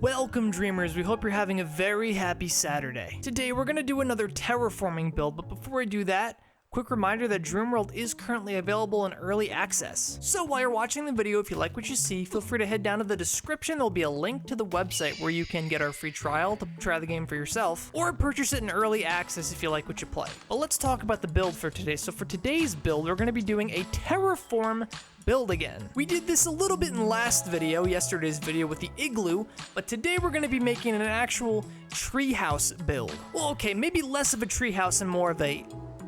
Welcome dreamers, we hope you're having a very happy Saturday. Today we're going to do another terraforming build, but before I do that, quick reminder that Dreamworld is currently available in early access. So while you're watching the video, if you like what you see, feel free to head down to the description. There'll be a link to the website where you can get our free trial to try the game for yourself, or purchase it in early access if you like what you play. But let's talk about the build for today. So for today's build, we're going to be doing a terraform build again. We did this a little bit in last video, yesterday's video with the igloo, but today we're going to be making an actual treehouse build. Well, okay, maybe less of a treehouse and more of a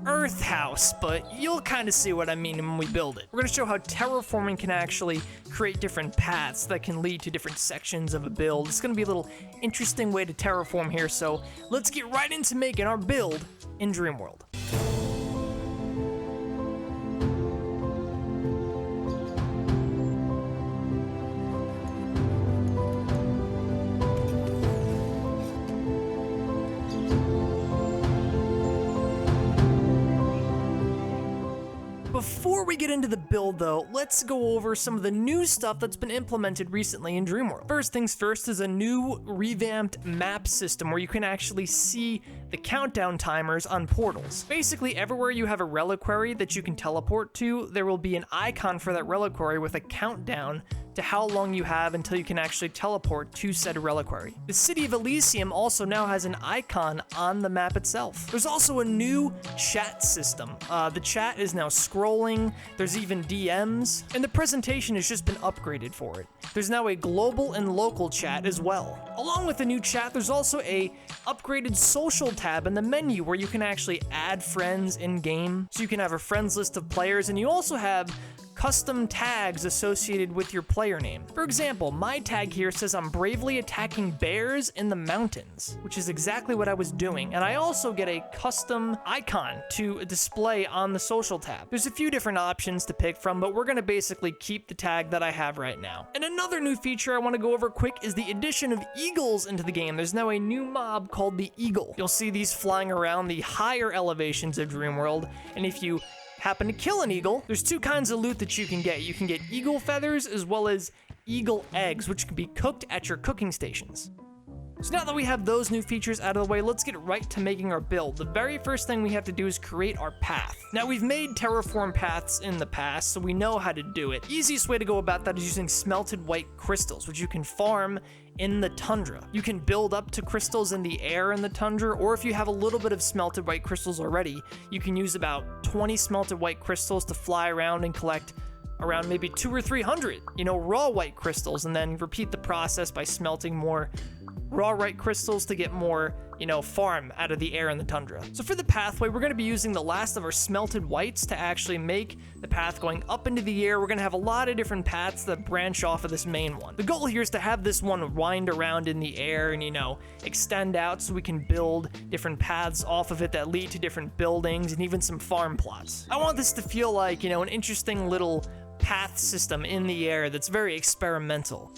earth house, but you'll kind of see what I mean when we build it. We're going to show how terraforming can actually create different paths that can lead to different sections of a build. It's going to be a little interesting way to terraform here, so let's get right into making our build in Dreamworld. Before we get into the build though, let's go over some of the new stuff that's been implemented recently in Dreamworld. First things first is a new revamped map system where you can actually see the countdown timers on portals. Basically, everywhere you have a reliquary that you can teleport to, there will be an icon for that reliquary with a countdown to how long you have until you can actually teleport to said reliquary. The city of Elysium also now has an icon on the map itself. There's also a new chat system. The chat is now scrolling, there's even DMs, and the presentation has just been upgraded for it. There's now a global and local chat as well. Along with the new chat, there's also a upgraded social tab in the menu where you can actually add friends in-game, so you can have a friends list of players, and you also have custom tags associated with your player name. For example, my tag here says I'm bravely attacking bears in the mountains, which is exactly what I was doing, and I also get a custom icon to display on the social tab. There's a few different options to pick from, but we're gonna basically keep the tag that I have right now. And another new feature I wanna go over quick is the addition of eagles into the game. There's now a new mob called the eagle. You'll see these flying around the higher elevations of Dreamworld, and if you happen to kill an eagle, there's two kinds of loot that you can get. You can get eagle feathers as well as eagle eggs, which can be cooked at your cooking stations. So now that we have those new features out of the way, let's get right to making our build. The very first thing we have to do is create our path. Now we've made terraform paths in the past, so we know how to do it. Easiest way to go about that is using smelted white crystals, which you can farm in the tundra. You can build up to crystals in the air in the tundra, or if you have a little bit of smelted white crystals already, you can use about 20 smelted white crystals to fly around and collect around maybe 200 or 300, raw white crystals, and then repeat the process by smelting more raw white crystals to get more, farm out of the air in the tundra. So for the pathway, we're going to be using the last of our smelted whites to actually make the path going up into the air. We're going to have a lot of different paths that branch off of this main one. The goal here is to have this one wind around in the air and, extend out so we can build different paths off of it that lead to different buildings and even some farm plots. I want this to feel like, an interesting little path system in the air that's very experimental.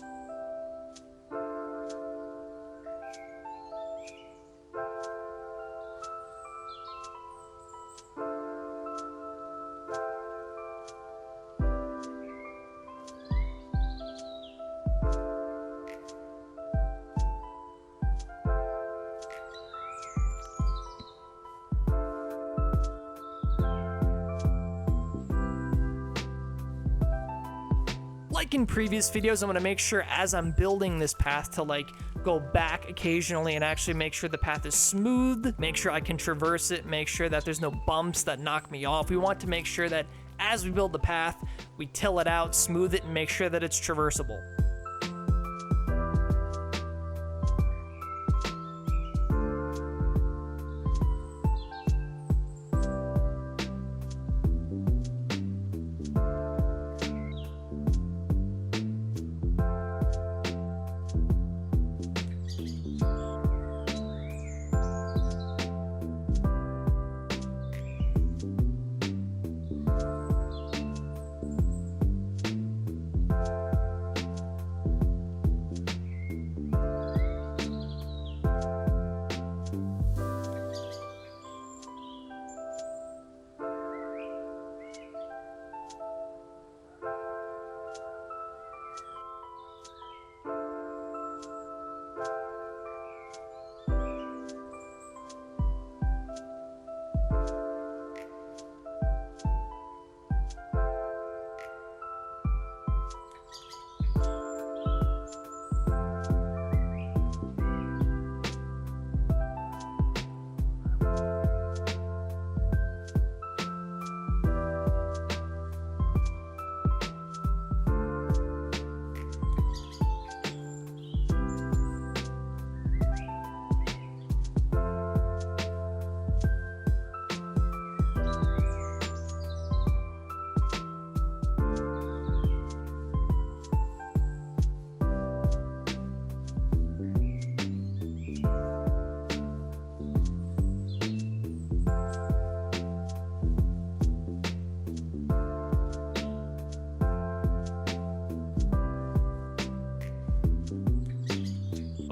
Like in previous videos, I'm going to make sure as I'm building this path to go back occasionally and actually make sure the path is smooth, make sure I can traverse it, make sure that there's no bumps that knock me off. We want to make sure that as we build the path, we till it out, smooth it, and make sure that it's traversable.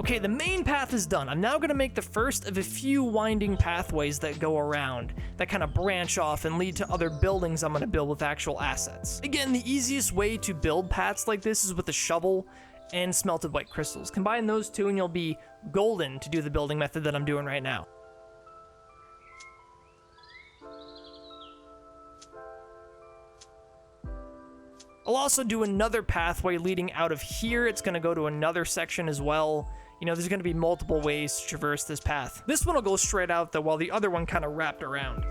Okay, the main path is done. I'm now gonna make the first of a few winding pathways that go around, that kind of branch off and lead to other buildings I'm gonna build with actual assets. Again, the easiest way to build paths like this is with a shovel and smelted white crystals. Combine those two and you'll be golden to do the building method that I'm doing right now. I'll also do another pathway leading out of here. It's going to go to another section as well. You know, there's going to be multiple ways to traverse this path. This one will go straight out though, while the other one kind of wrapped around.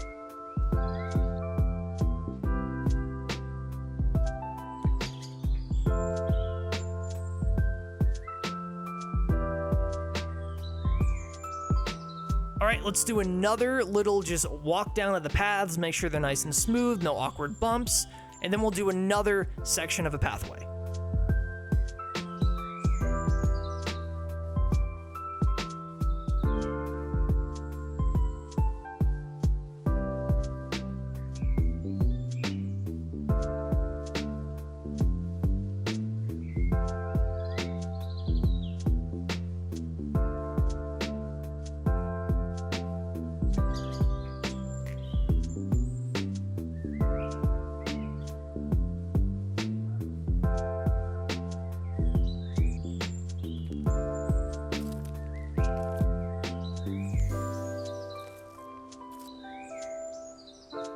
All right, let's do another little just walk down of the paths, make sure they're nice and smooth, no awkward bumps. And then we'll do another section of a pathway.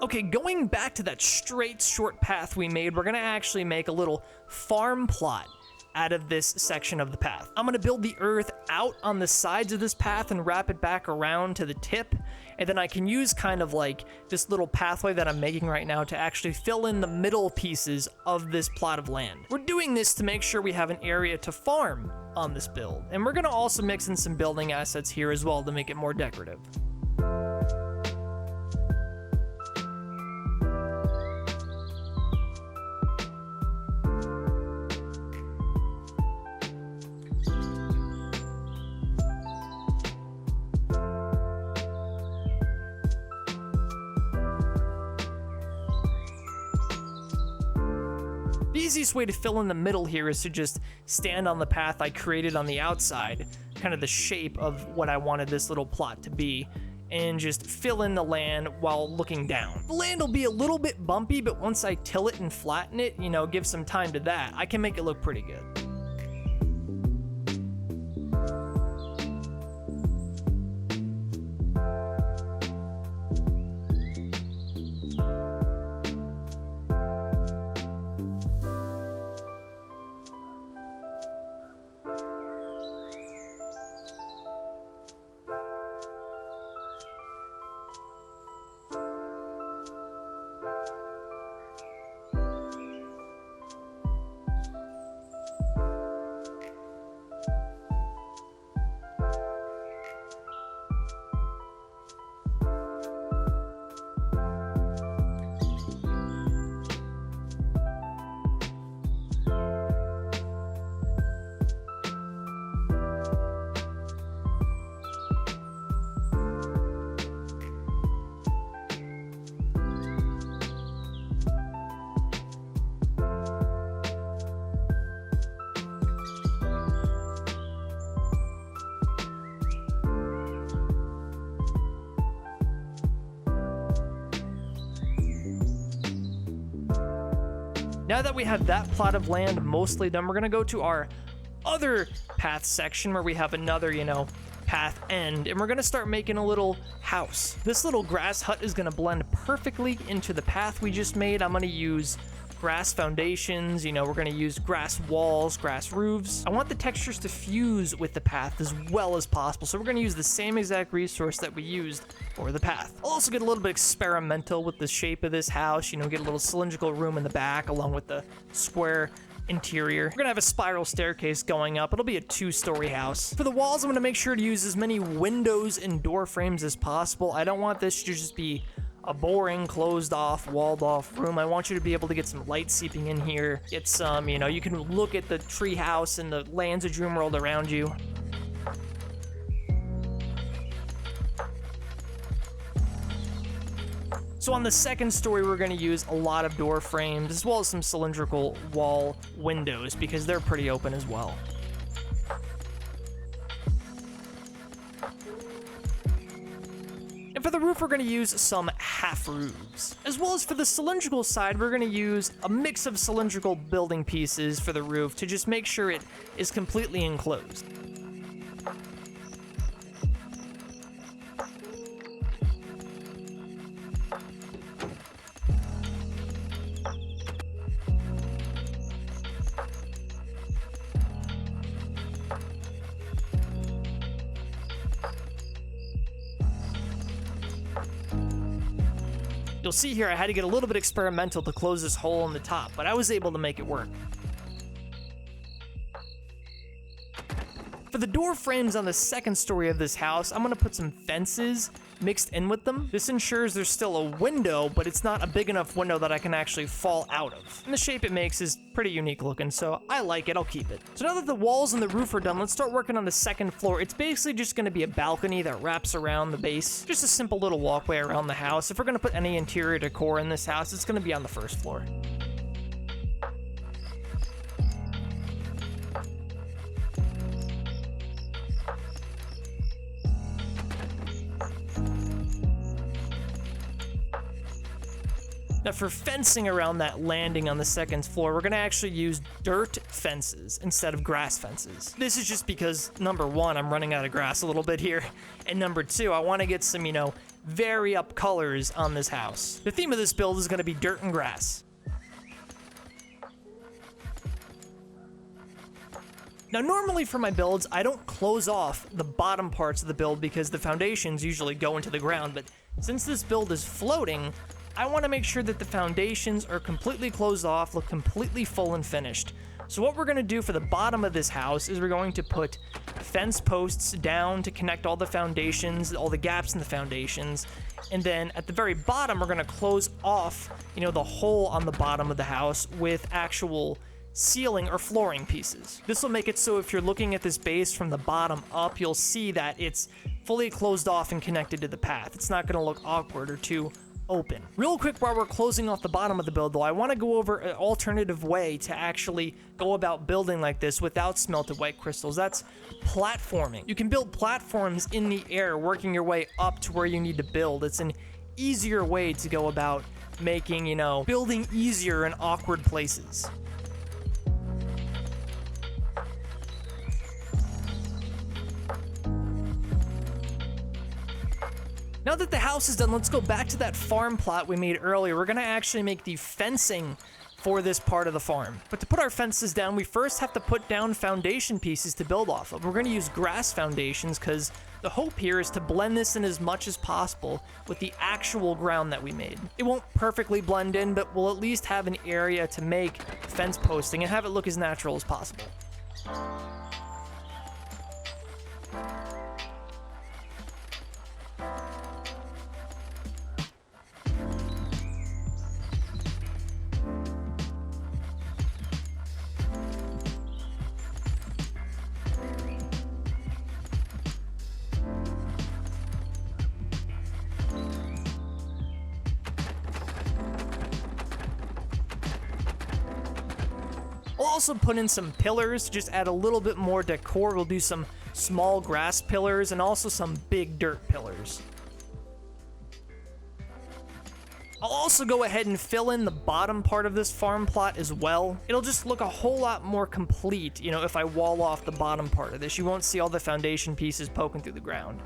Okay, going back to that straight short path we made, we're gonna actually make a little farm plot out of this section of the path. I'm gonna build the earth out on the sides of this path and wrap it back around to the tip, and then I can use kind of like this little pathway that I'm making right now to actually fill in the middle pieces of this plot of land. We're doing this to make sure we have an area to farm on this build, and we're gonna also mix in some building assets here as well to make it more decorative. The easiest way to fill in the middle here is to just stand on the path I created on the outside, kind of the shape of what I wanted this little plot to be, and just fill in the land while looking down. The land will be a little bit bumpy, but once I till it and flatten it, you know, give some time to that, I can make it look pretty good. Now that we have that plot of land mostly done, we're gonna go to our other path section where we have another, you know, path end, and we're gonna start making a little house. This little grass hut is gonna blend perfectly into the path we just made. I'm gonna use grass foundations, you know, we're gonna use grass walls, grass roofs. I want the textures to fuse with the path as well as possible, so we're gonna use the same exact resource that we used for the path. I'll also get a little bit experimental with the shape of this house, you know, get a little cylindrical room in the back along with the square interior. We're gonna have a spiral staircase going up. It'll be a 2-story house. For the walls, I'm gonna make sure to use as many windows and door frames as possible. I don't want this to just be a boring, closed off, walled off room. I want you to be able to get some light seeping in here, get some, you know, you can look at the tree house and the lands of Dreamworld around you. So on the second story, we're going to use a lot of door frames as well as some cylindrical wall windows because they're pretty open as well. And for the roof, we're gonna use some half roofs. As well as for the cylindrical side, we're gonna use a mix of cylindrical building pieces for the roof to just make sure it is completely enclosed. You'll see here I had to get a little bit experimental to close this hole in the top, but I was able to make it work. For the door frames on the second story of this house, I'm gonna put some fences mixed in with them. This ensures there's still a window, but it's not a big enough window that I can actually fall out of. And the shape it makes is pretty unique looking, so I like it, I'll keep it. So now that the walls and the roof are done, let's start working on the second floor. It's basically just gonna be a balcony that wraps around the base. Just a simple little walkway around the house. If we're gonna put any interior decor in this house, it's gonna be on the first floor. Now for fencing around that landing on the second floor, we're gonna actually use dirt fences instead of grass fences. This is just because, number one, I'm running out of grass a little bit here, and number two, I wanna get some, vary up colors on this house. The theme of this build is gonna be dirt and grass. Now normally for my builds, I don't close off the bottom parts of the build because the foundations usually go into the ground, but since this build is floating, I want to make sure that the foundations are completely closed off, look completely full and finished. So what we're going to do for the bottom of this house is we're going to put fence posts down to connect all the foundations, all the gaps in the foundations. And then at the very bottom, we're going to close off, the hole on the bottom of the house with actual ceiling or flooring pieces. This will make it so if you're looking at this base from the bottom up, you'll see that it's fully closed off and connected to the path. It's not going to look awkward or too open. Real quick, while we're closing off the bottom of the build though, I want to go over an alternative way to actually go about building like this without smelted white crystals. That's platforming. You can build platforms in the air, working your way up to where you need to build. It's an easier way to go about making, building easier in awkward places. Now that the house is done, let's go back to that farm plot we made earlier. We're gonna actually make the fencing for this part of the farm. But to put our fences down, we first have to put down foundation pieces to build off of. We're gonna use grass foundations because the hope here is to blend this in as much as possible with the actual ground that we made. It won't perfectly blend in, but we'll at least have an area to make fence posting and have it look as natural as possible. We'll also put in some pillars, just add a little bit more decor. We'll do some small grass pillars and also some big dirt pillars. I'll also go ahead and fill in the bottom part of this farm plot as well. It'll just look a whole lot more complete, if I wall off the bottom part of this. You won't see all the foundation pieces poking through the ground.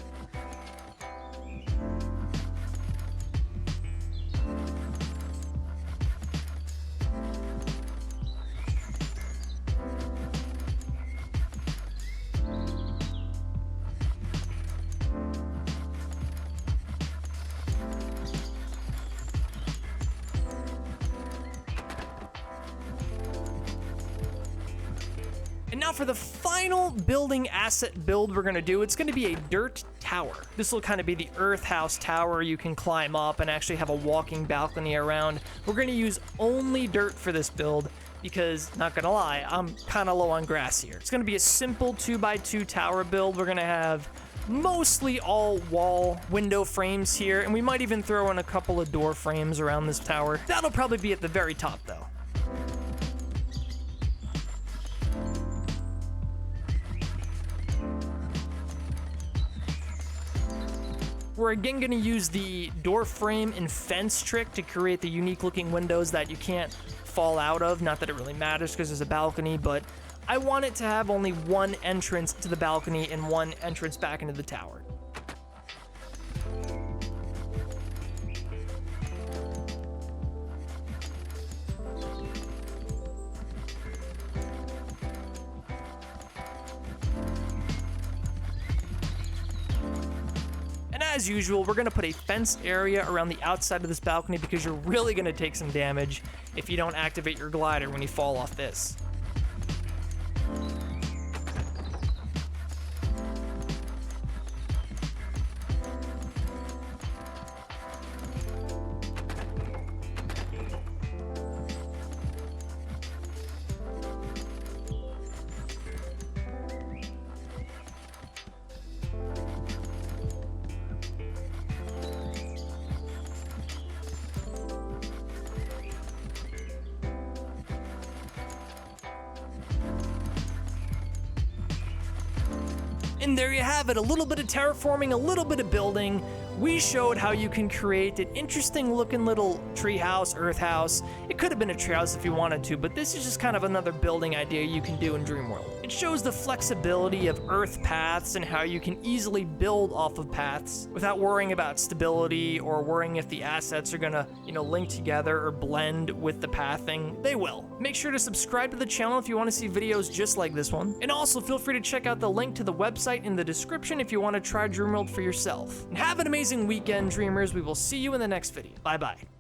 And now for the final building asset build we're gonna do, it's gonna be a dirt tower. This will kind of be the earth house tower you can climb up and actually have a walking balcony around. We're gonna use only dirt for this build because, not gonna lie, I'm kind of low on grass here. It's gonna be a simple 2x2 tower build. We're gonna have mostly all wall window frames here, and we might even throw in a couple of door frames around this tower. That'll probably be at the very top though. We're again going to use the door frame and fence trick to create the unique looking windows that you can't fall out of. Not that it really matters because there's a balcony, but I want it to have only one entrance to the balcony and one entrance back into the tower. As usual, we're going to put a fence area around the outside of this balcony because you're really going to take some damage if you don't activate your glider when you fall off this. And there you have it, a little bit of terraforming, a little bit of building. We showed how you can create an interesting looking little treehouse, earth house. It could have been a treehouse if you wanted to, but this is just kind of another building idea you can do in Dreamworld. It shows the flexibility of earth paths and how you can easily build off of paths without worrying about stability or worrying if the assets are gonna, link together or blend with the pathing. They will. Make sure to subscribe to the channel if you want to see videos just like this one. And also feel free to check out the link to the website in the description if you want to try Dreamworld for yourself. And have an amazing weekend, dreamers. We will see you in the next video. Bye-bye.